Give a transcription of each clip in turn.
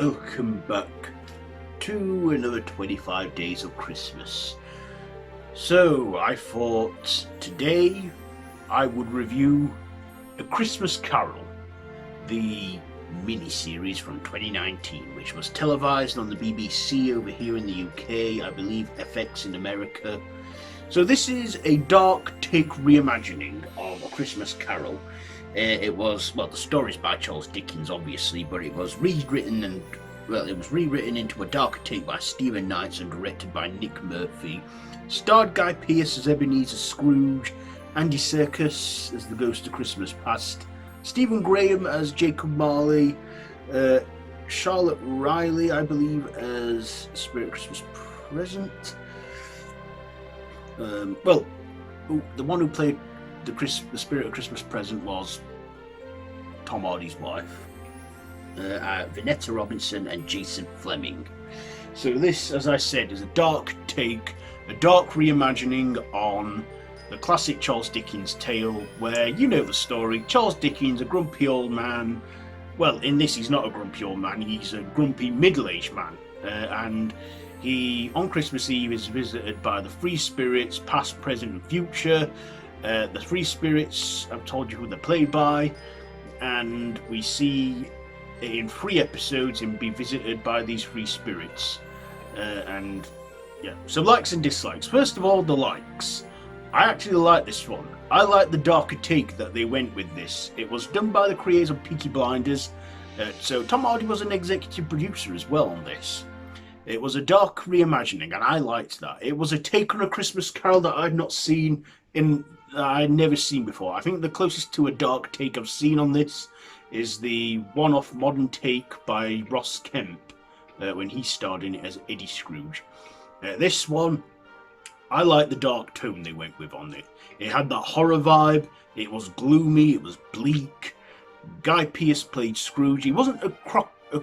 welcome back to another 25 Days of Christmas. So, I thought today I would review A Christmas Carol, the miniseries from 2019, which was televised on the BBC over here in the UK, I believe FX in America. So this is a dark take reimagining of A Christmas Carol. It was, well, the story's by Charles Dickens, obviously, but it was rewritten into a darker take by Stephen Knight and directed by Nick Murphy. Starred Guy Pearce as Ebenezer Scrooge, Andy Serkis as the Ghost of Christmas Past, Stephen Graham as Jacob Marley, Charlotte Riley, I believe, as Spirit of Christmas Present. The one who played the Spirit of Christmas Present was Tom Hardy's wife, Vinette Robinson and Jason Flemyng. So this, as I said, is a dark take, a dark reimagining on the classic Charles Dickens tale, where you know the story. Charles Dickens, a grumpy old man. Well, in this he's not a grumpy old man, he's a grumpy middle-aged man. And he, on Christmas Eve, is visited by the three spirits, past, present and future. The three spirits, I've told you who they're played by, and we see in 3 episodes him be visited by these 3 spirits. So likes and dislikes. First of all, the likes. I actually like this one. I like the darker take that they went with this. It was done by the creators of Peaky Blinders, so Tom Hardy was an executive producer as well on this. It was a dark reimagining, and I liked that. It was a take on A Christmas Carol that I'd never seen before. I think the closest to a dark take I've seen on this is the one-off modern take by Ross Kemp when he starred in it as Eddie Scrooge. This one, I like the dark tone they went with on it. It had that horror vibe, it was gloomy, it was bleak. Guy Pearce played Scrooge. He wasn't a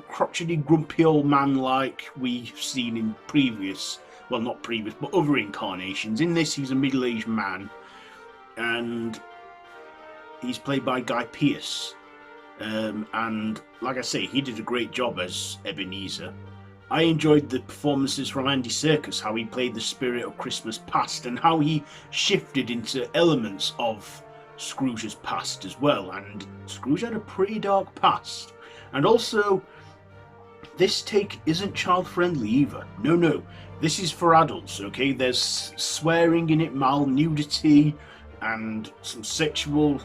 crotchety, grumpy old man like we've seen in other incarnations. In this, he's a middle-aged man, and he's played by Guy Pearce. And like I say, he did a great job as Ebenezer. I enjoyed the performances from Andy Serkis, how he played the Spirit of Christmas Past and how he shifted into elements of Scrooge's past as well. And Scrooge had a pretty dark past. And also, this take isn't child-friendly either. No. This is for adults, okay? There's swearing in it, nudity, and some sexual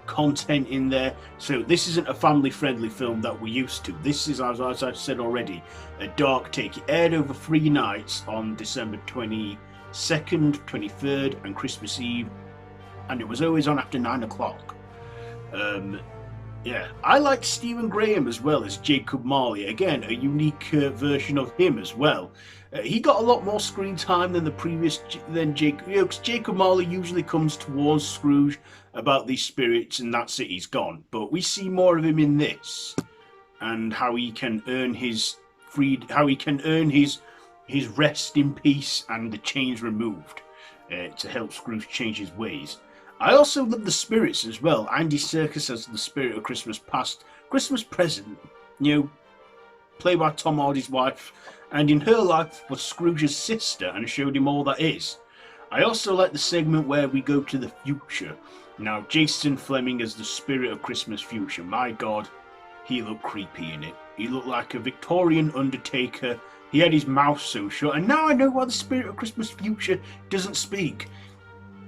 content in there. So this isn't a family-friendly film that we're used to. This is, as I've said already, a dark take. It aired over 3 nights on December 22nd, 23rd, and Christmas Eve, and it was always on after 9 o'clock. I liked Stephen Graham as well as Jacob Marley. Again, a unique version of him as well. He got a lot more screen time than Jacob. Because Jacob Marley usually comes towards Scrooge about these spirits, and that's it. He's gone. But we see more of him in this, and how he can earn his his rest in peace and the chains removed to help Scrooge change his ways. I also love the spirits as well. Andy Serkis as the Spirit of Christmas Past, Christmas Present, played by Tom Hardy's wife, and in her life was Scrooge's sister and showed him all that is. I also like the segment where we go to the future. Now, Jason Flemyng as the Spirit of Christmas Future. My God, he looked creepy in it. He looked like a Victorian undertaker. He had his mouth sewn shut, and now I know why the Spirit of Christmas Future doesn't speak.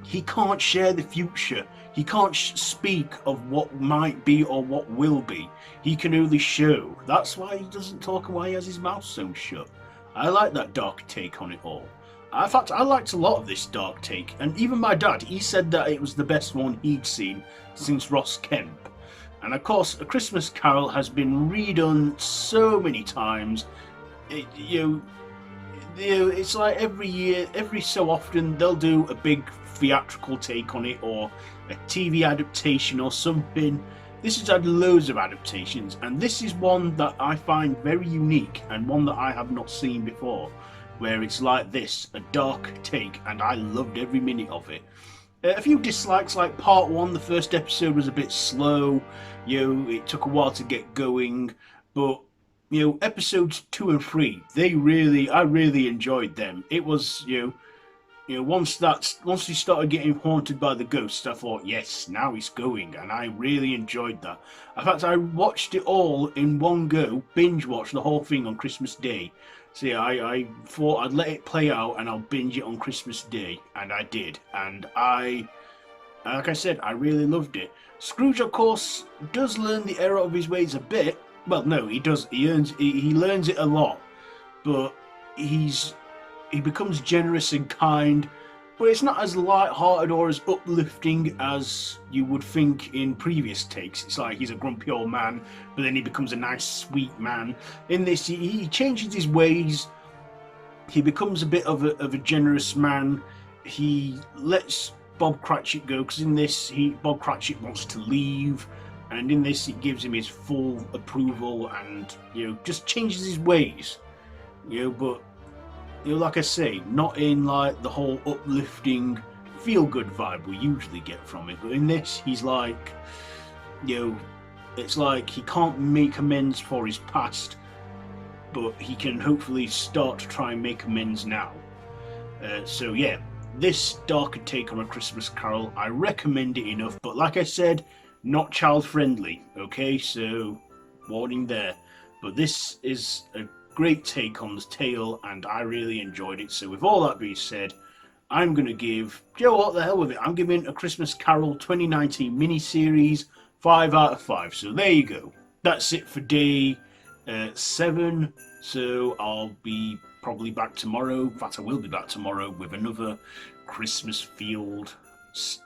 He can't share the future. He can't speak of what might be or what will be. He can only show. That's why he doesn't talk and why he has his mouth sewn shut. I like that dark take on it all. In fact, I liked a lot of this dark take, and even my dad, he said that it was the best one he'd seen since Ross Kemp. And of course, A Christmas Carol has been redone so many times. It's like every year, every so often, they'll do a big theatrical take on it, or a TV adaptation or something. This has had loads of adaptations, and this is one that I find very unique and one that I have not seen before, where it's like this, a dark take, and I loved every minute of it. A few dislikes, like part 1, the first episode was a bit slow, it took a while to get going, but episodes 2 and 3, I really enjoyed them. It was, once he started getting haunted by the ghosts, I thought, yes, now he's going, and I really enjoyed that. In fact, I watched it all in one go, binge watched the whole thing on Christmas Day. So yeah, I thought I'd let it play out and I'll binge it on Christmas Day, and I did. And like I said, I really loved it. Scrooge, of course, does learn the error of his ways a bit. Well, no, he does. He learns it a lot, but he becomes generous and kind. But it's not as light-hearted or as uplifting as you would think in previous takes. It's like he's a grumpy old man, but then he becomes a nice, sweet man. In this, he changes his ways. He becomes a bit of a generous man. He lets Bob Cratchit go, because in this, Bob Cratchit wants to leave, and in this, it gives him his full approval, and just changes his ways. But like I say, not in like the whole uplifting, feel-good vibe we usually get from it. But in this, he's like, it's like he can't make amends for his past, but he can hopefully start to try and make amends now. So yeah, this darker take on A Christmas Carol, I recommend it enough, but like I said, not child-friendly, okay? So, warning there. But this is a great take on the tale, and I really enjoyed it. So with all that being said, I'm going to give, what the hell with it, I'm giving A Christmas Carol 2019 miniseries 5 out of 5. So there you go. That's it for day 7. So I'll be probably back tomorrow. In fact, I will be back tomorrow with another Christmas field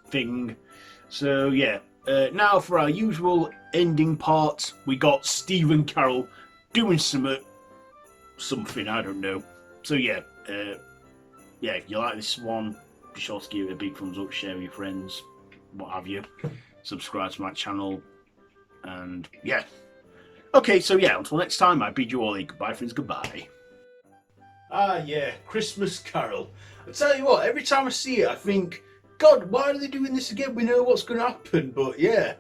thing. So yeah, now for our usual ending part, we got Stephen Carroll doing something, I don't know. So yeah, if you like this one, be sure to give it a big thumbs up, share with your friends, what have you. Subscribe to my channel, and yeah. Okay, so yeah, until next time, I bid you all a goodbye, friends, goodbye. Yeah, Christmas Carol. I tell you what, every time I see it, I think, God, why are they doing this again? We know what's going to happen, but yeah.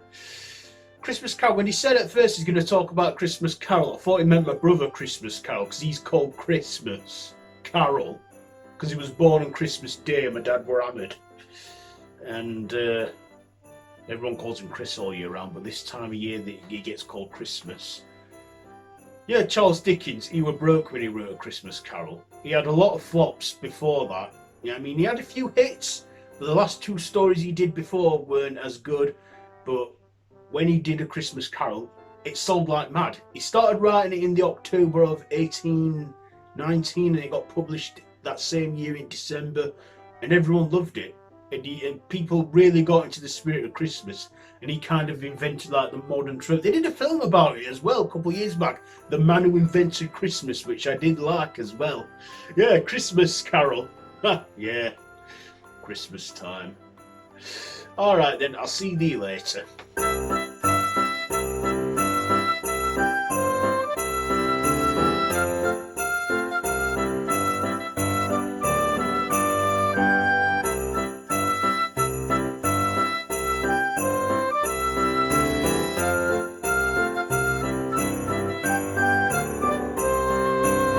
Christmas Carol, when he said at first he's going to talk about Christmas Carol, I thought he meant my brother Christmas Carol, because he's called Christmas Carol, because he was born on Christmas Day and my dad were hammered. And everyone calls him Chris all year round, but this time of year he gets called Christmas. Yeah, Charles Dickens, he were broke when he wrote A Christmas Carol. He had a lot of flops before that. Yeah, I mean, he had a few hits, but the last 2 stories he did before weren't as good. But when he did A Christmas Carol, it sold like mad. He started writing it in the October of 1819, and it got published that same year in December, and everyone loved it. And people really got into the spirit of Christmas, and he kind of invented like the modern trope. They did a film about it as well a couple of years back, The Man Who Invented Christmas, which I did like as well. Yeah, Christmas Carol. Yeah, Christmas time. Alright then, I'll see you later.